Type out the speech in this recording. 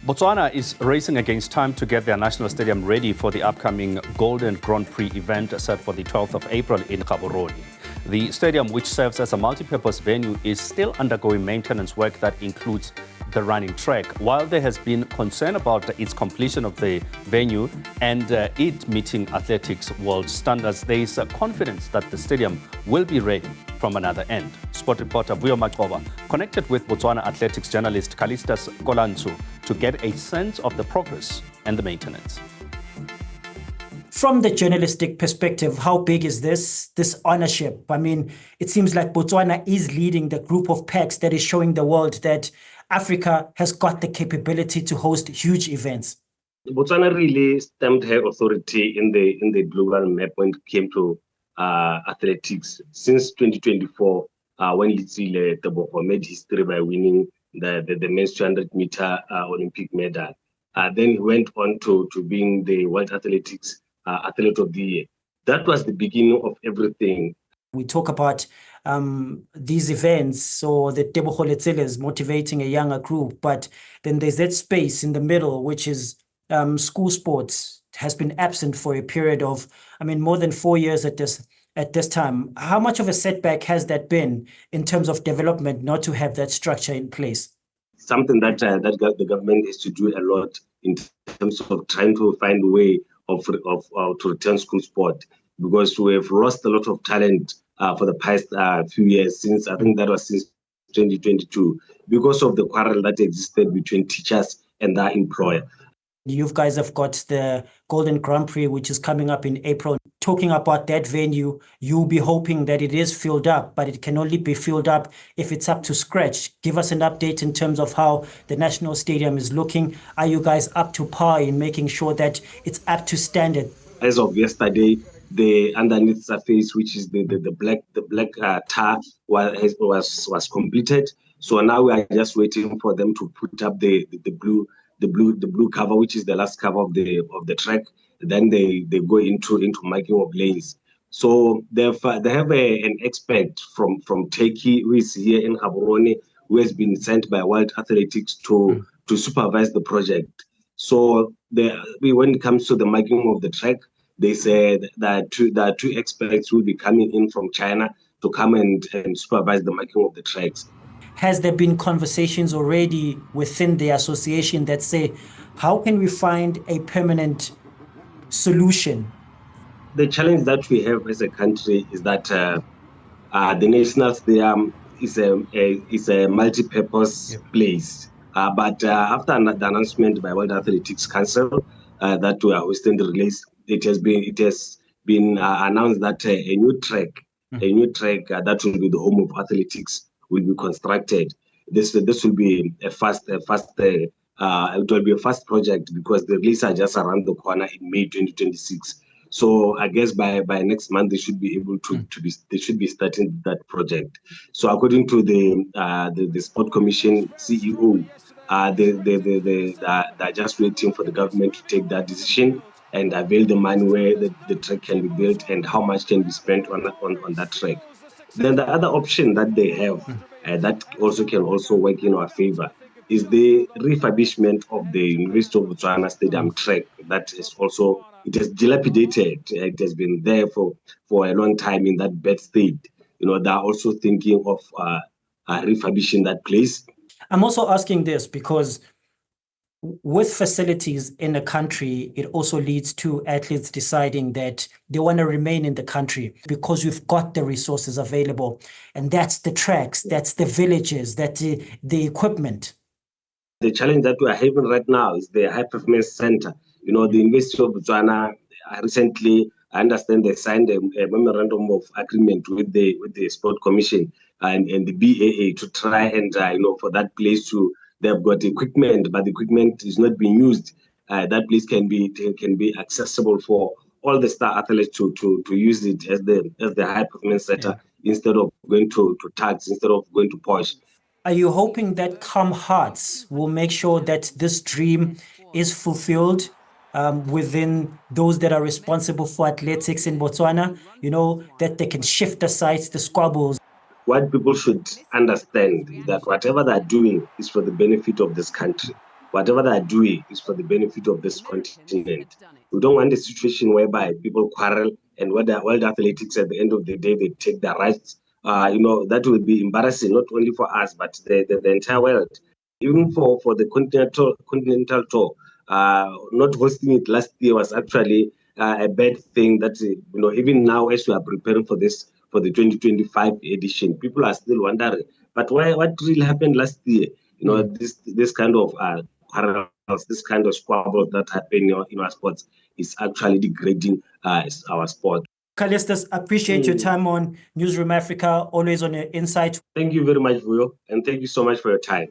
Botswana is racing against time to get their national stadium ready for the upcoming Golden Grand Prix event set for the 12th of April in Gaborone. The stadium, which serves as a multi-purpose venue, is still undergoing maintenance work that includes the running track. While there has been concern about its completion of the venue and it meeting athletics world standards, there is confidence that the stadium will be ready from another end. Sport reporter Vuyo Macoba connected with Botswana athletics journalist Calistus Kolantsho to get a sense of the progress and the maintenance. From the journalistic perspective, how big is this ownership? I mean, it seems like Botswana is leading the group of packs that is showing the world that Africa has got the capability to host huge events. Botswana really stamped her authority in the global map when it came to athletics. Since 2024, when Litsile Tebogo made history by winning the men's 200-meter Olympic medal. Then he went on to being the World Athletics Athlete of the Year. That was the beginning of everything. We talk about these events, so the Tebogo Letsile is motivating a younger group, but then there's that space in the middle, which is school sports has been absent for a period of, more than 4 years at this time. How much of a setback has that been in terms of development not to have that structure in place? Something that the government has to do a lot in terms of trying to find a way to return school sport, because we have lost a lot of talent for the past few years, since 2022, because of the quarrel that existed between teachers and their employer. You guys have got the Golden Grand Prix, which is coming up in April. Talking about that venue, you'll be hoping that it is filled up, but it can only be filled up if it's up to scratch. Give us an update in terms of how the National Stadium is looking. Are you guys up to par in making sure that it's up to standard? As of yesterday, the underneath surface, which is the black tar, was completed. So now we are just waiting for them to put up the blue cover, which is the last cover of the track. Then they go into marking of lanes. So they have an expert from Turkey who is here in Gaborone, who has been sent by World Athletics to supervise the project. So when it comes to the marking of the track, they said that two experts will be coming in from China to come and supervise the marking of the tracks. Has there been conversations already within the association that say, how can we find a permanent solution? The challenge that we have as a country is that the National Stadium is a multi-purpose place. But after the announcement by World Athletics Council that we are hosting the release, it has been announced that a new track that will be the home of athletics will be constructed. This will be a fast project, because the release are just around the corner in May 2026. So I guess by next month they should be able they should be starting that project. So according to the Sport Commission CEO, they're just waiting for the government to take that decision and avail the money where the track can be built and how much can be spent on that track. Then the other option that they have that can work in our favor is the refurbishment of the University of Botswana Stadium track. That is also, it has dilapidated. It has been there for a long time in that bad state. They are also thinking of refurbishing that place. I'm also asking this because with facilities in a country, it also leads to athletes deciding that they want to remain in the country because we've got the resources available. And that's the tracks, that's the villages, that's the equipment. The challenge that we are having right now is the high performance center. The University of Botswana recently, I understand they signed a memorandum of agreement with the Sport Commission and the BAA to try and for that place they've got equipment, but the equipment is not being used. That place can be accessible for all the star athletes to use it as the high performance center instead of going to tags, instead of going to Porsche. Are you hoping that Come Hearts will make sure that this dream is fulfilled within those that are responsible for athletics in Botswana? That they can shift aside the squabbles. What people should understand is that whatever they're doing is for the benefit of this country. whatever they are doing is for the benefit of this continent. We don't want a situation whereby people quarrel and World Athletics at the end of the day they take their rights. That will be embarrassing not only for us but the entire world. Even for the continental tour, not hosting it last year was actually a bad thing. That even now as we are preparing for the 2025 edition, people are still wondering. But what really happened last year? This kind of quarrels, this kind of squabbles that happen in our sports is actually degrading our sport. Calistus, appreciate your time on Newzroom Afrika, always on your insight. Thank you very much, Vuyo, and thank you so much for your time.